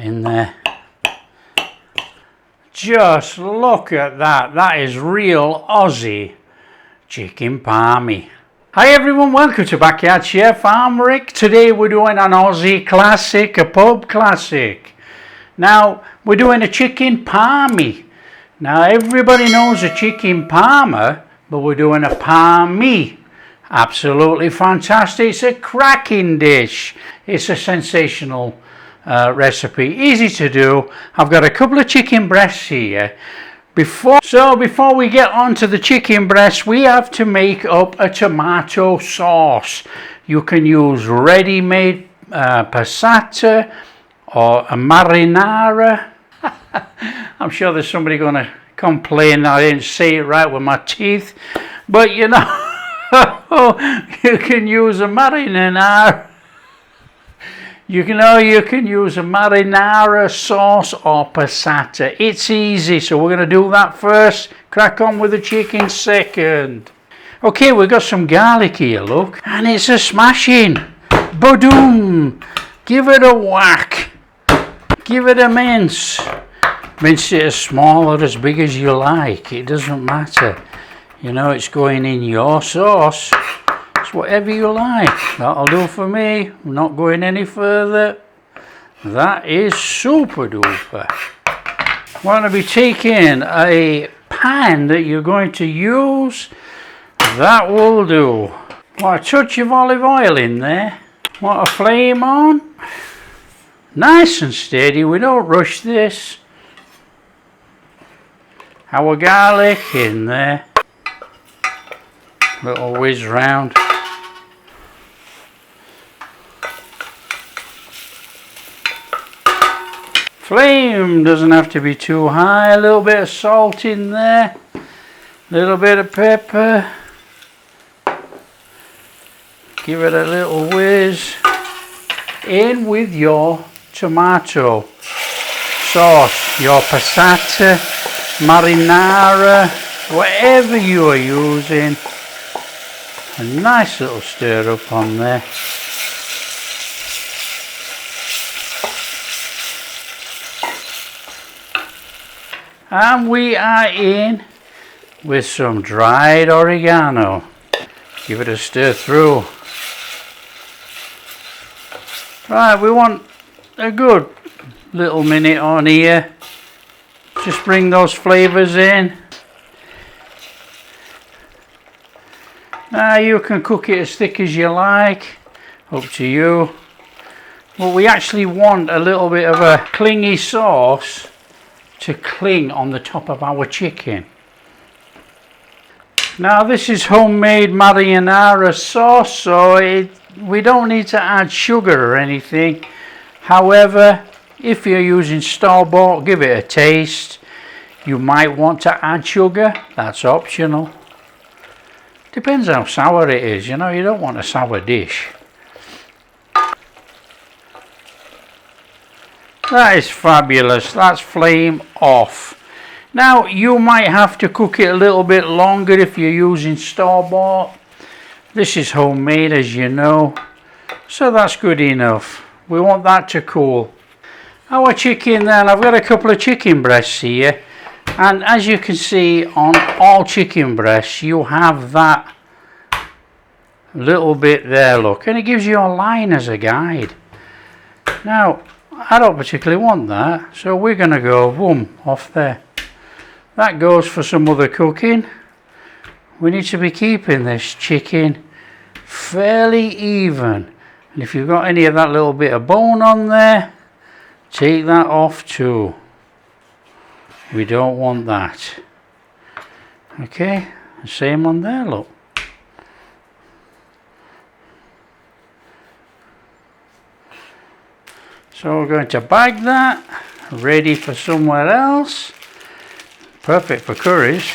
in there. Just look at that. That is real Aussie chicken parmi. Hi everyone, welcome to Backyard Chef. I'm Rick. Today we're doing an Aussie classic, a pub classic. Now we're doing a chicken parmi. Now everybody knows a chicken parma, but we're doing a parmi. Absolutely fantastic. It's a cracking dish. It's a sensational recipe, easy to do. I've got a couple of chicken breasts here. Before we get on to the chicken breast, we have to make up a tomato sauce. You can use ready-made passata or a marinara. I'm sure there's somebody going to complain I didn't say it right with my teeth, but you know, you can use a marinara. You can use a marinara sauce or passata. It's easy, so we're going to do that first. Crack on with the chicken second. Okay, we've got some garlic here, look. And it's a smashing. Boom! Give it a whack. Give it a mince. Mince it as small or as big as you like. It doesn't matter. You know, it's going in your sauce. Whatever you like. That'll do for me. I'm not going any further. That is super duper. Want to be taking a pan that you're going to use. That will do. Want a touch of olive oil in there. Want a flame on. Nice and steady. We don't rush this. Our garlic in there. Little whiz round. Flame doesn't have to be too high. A little bit of salt in there, a little bit of pepper. Give it a little whiz. In with your tomato sauce, your passata, marinara, whatever you are using. A nice little stir up on there. And we are in with some dried oregano. Give it a stir through. Right, we want a good little minute on here. Just bring those flavours in. Now you can cook it as thick as you like, up to you. But we actually want a little bit of a clingy sauce to cling on the top of our chicken. Now this is homemade marinara sauce, so we don't need to add sugar or anything. However, if you're using store-bought, give it a taste. You might want to add sugar, that's optional. Depends how sour it is, you know, you don't want a sour dish. That is fabulous. That's flame off. Now you might have to cook it a little bit longer if you're using store-bought. This is homemade, as you know, so that's good enough. We want that to cool. Our chicken then, I've got a couple of chicken breasts here, and as you can see on all chicken breasts you have that little bit there, look, and it gives you a line as a guide. Now I don't particularly want that, so we're going to go boom off there. That goes for some other cooking. We need to be keeping this chicken fairly even, and if you've got any of that little bit of bone on there, take that off too. We don't want that. Okay, same on there, look. So we're going to bag that, ready for somewhere else. Perfect for curries.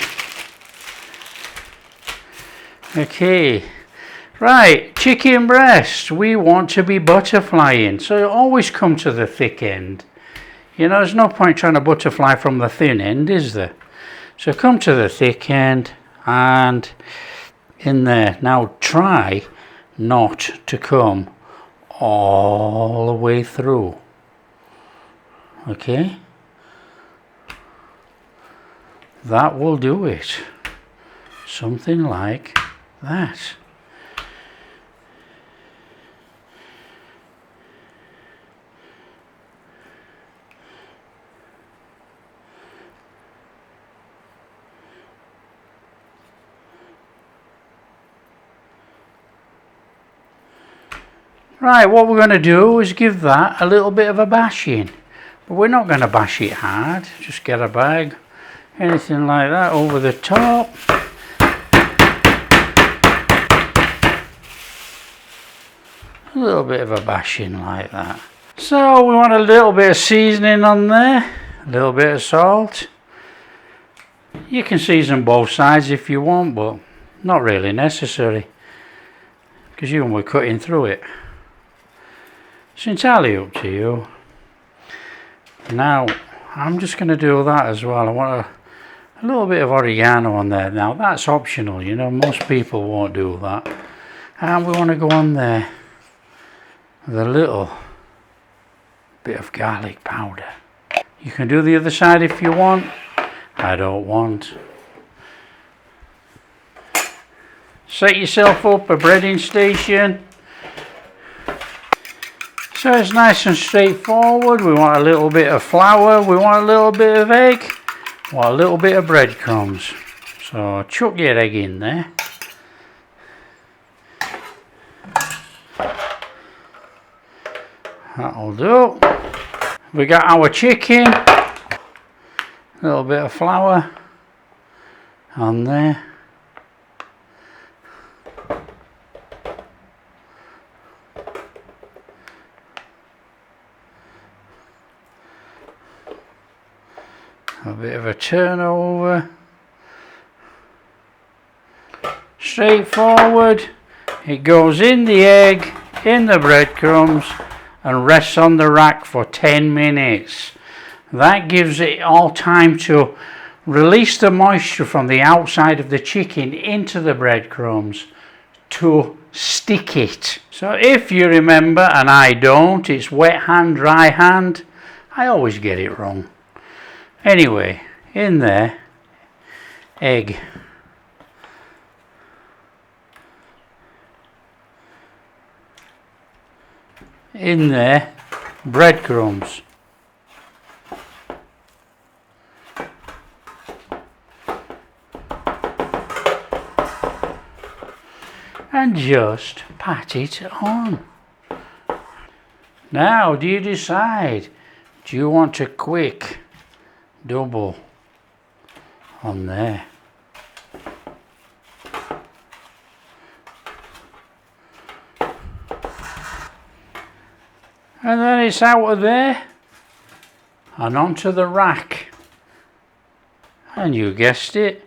Okay, right, chicken breast. We want to be butterflying, so always come to the thick end. You know, there's no point trying to butterfly from the thin end, is there? So come to the thick end and in there. Now try not to come all the way through. Okay, that will do it. Something like that. Right, what we're going to do is give that a little bit of a bashing. But we're not going to bash it hard. Just get a bag, anything like that over the top. A little bit of a bashing like that. So we want a little bit of seasoning on there. A little bit of salt. You can season both sides if you want, but not really necessary, because you were cutting through it. It's entirely up to you. Now I'm just going to do that as well. I want a little bit of oregano on there. Now that's optional, you know, most people won't do that. And we want to go on there with a little bit of garlic powder. You can do the other side if you want. I don't want. Set yourself up a breading station. So it's nice and straightforward. We want a little bit of flour, we want a little bit of egg, we want a little bit of breadcrumbs. So chuck your egg in there. That'll do. We got our chicken, a little bit of flour on there. A bit of a turnover. Straightforward. It goes in the egg, in the breadcrumbs, and rests on the rack for 10 minutes. That gives it all time to release the moisture from the outside of the chicken into the breadcrumbs to stick it. So if you remember, and I don't, it's wet hand, dry hand. I always get it wrong. Anyway, in there, egg. In there, breadcrumbs. And just pat it on. Now, do you decide? Do you want a quick double on there? And then it's out of there and onto the rack. And you guessed it,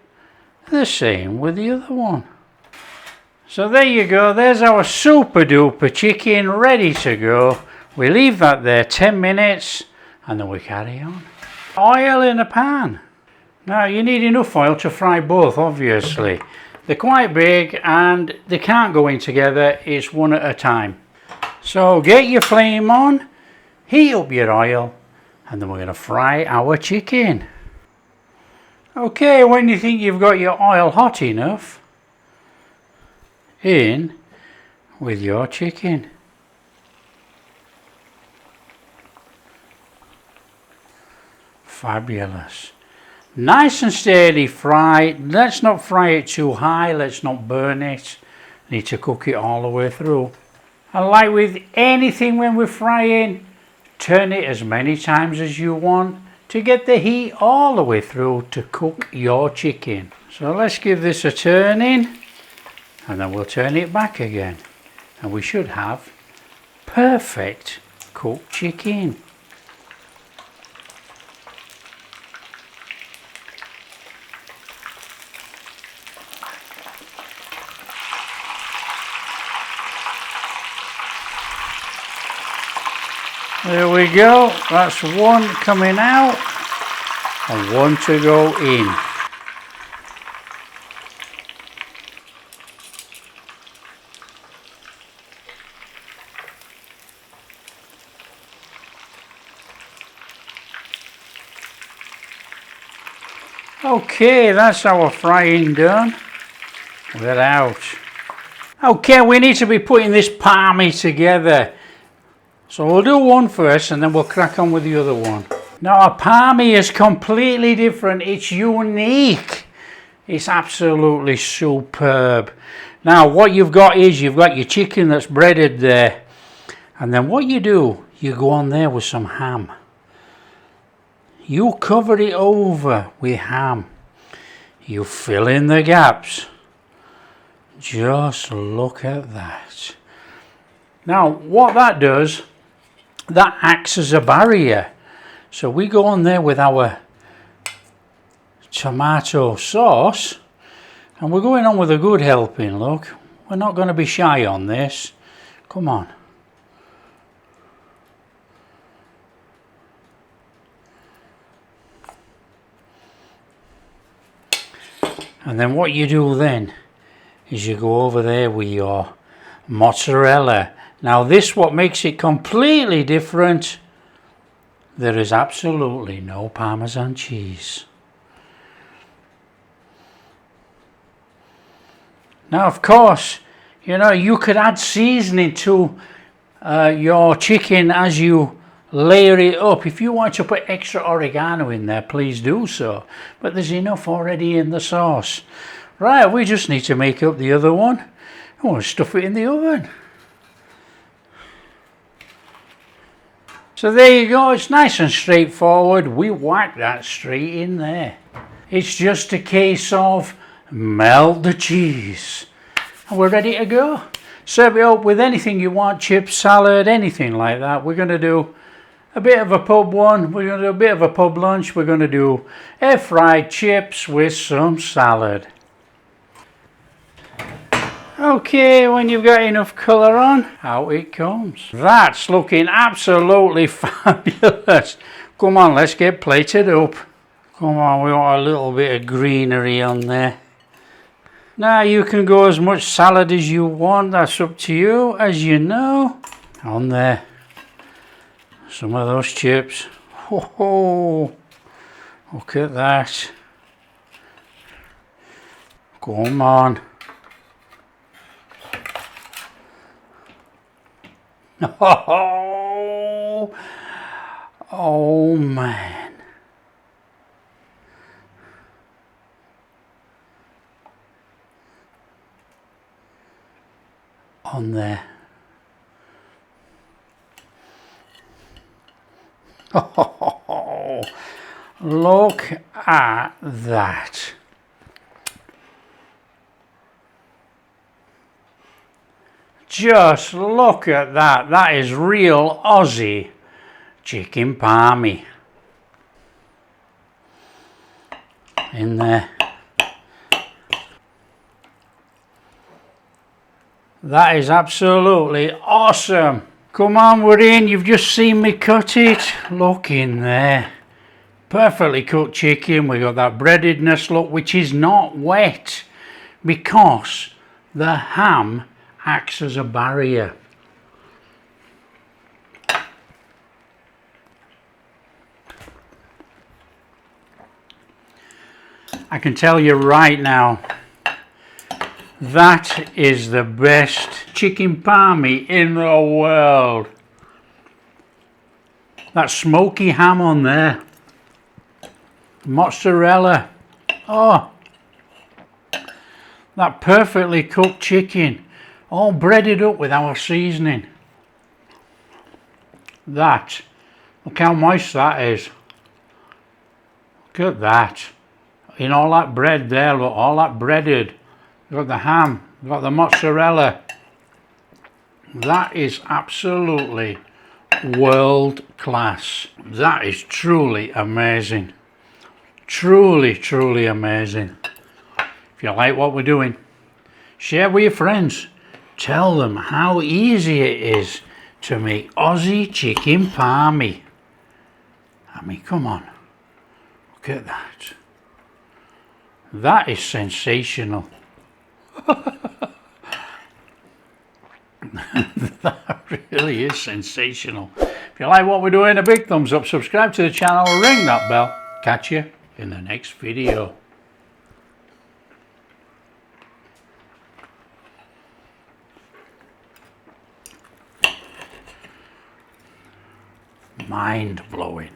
the same with the other one. So there you go, there's our super duper chicken ready to go. We leave that there 10 minutes and then we carry on. Oil in a pan. Now you need enough oil to fry both, obviously. They're quite big and they can't go in together, it's one at a time. So get your flame on, heat up your oil, and then we're going to fry our chicken. Okay, when you think you've got your oil hot enough, in with your chicken. Fabulous. Nice and steady fry. Let's not fry it too high, let's not burn it. Need to cook it all the way through. And like with anything when we're frying, turn it as many times as you want to get the heat all the way through to cook your chicken. So let's give this a turn in and then we'll turn it back again. And we should have perfect cooked chicken. There we go, that's one coming out and one to go in. Okay, that's our frying done. Get out. Okay, we need to be putting this Parmi together. So we'll do one first and then we'll crack on with the other one. Now a Parmi is completely different. It's unique. It's absolutely superb. Now what you've got is you've got your chicken that's breaded there. And then what you do, you go on there with some ham. You cover it over with ham. You fill in the gaps. Just look at that. Now what that does, that acts as a barrier. So we go on there with our tomato sauce and we're going on with a good helping, look. We're not going to be shy on this. Come on. And then what you do then is you go over there with your mozzarella. Now this what makes it completely different. There is absolutely no Parmesan cheese. Now of course, you know, you could add seasoning to your chicken as you layer it up. If you want to put extra oregano in there, please do so. But there's enough already in the sauce. Right, we just need to make up the other one. I want to stuff it in the oven. So there you go, it's nice and straightforward. We whack that straight in there. It's just a case of melt the cheese. And we're ready to go. Serve it up with anything you want, chips, salad, anything like that. We're going to do a bit of a pub one, we're going to do a bit of a pub lunch, we're going to do air fried chips with some salad. Okay, when you've got enough colour on, out it comes. That's looking absolutely fabulous. Come on, let's get plated up. Come on, we want a little bit of greenery on there. Now you can go as much salad as you want, that's up to you, as you know. On there. Some of those chips. Whoa, look at that. Come on. Oh, oh man. On there. Oh, look at that. Just look at that. That is real Aussie chicken Parmi. In there. That is absolutely awesome. Come on, we're in. You've just seen me cut it. Look in there. Perfectly cooked chicken. We got that breadedness look, which is not wet because the ham acts as a barrier. I can tell you right now, that is the best chicken Parmi in the world. That smoky ham on there. Mozzarella. Oh, that perfectly cooked chicken. All breaded up with our seasoning. That. Look how moist that is. Look at that. In all that bread there, look, all that breaded. You've got the ham, you've got the mozzarella. That is absolutely world class. That is truly amazing. Truly, truly amazing. If you like what we're doing, share with your friends. Tell them how easy it is to make Aussie Chicken Parmi. I mean, come on. Look at that. That is sensational. That really is sensational. If you like what we're doing, a big thumbs up, subscribe to the channel, ring that bell. Catch you in the next video. Mind blowing.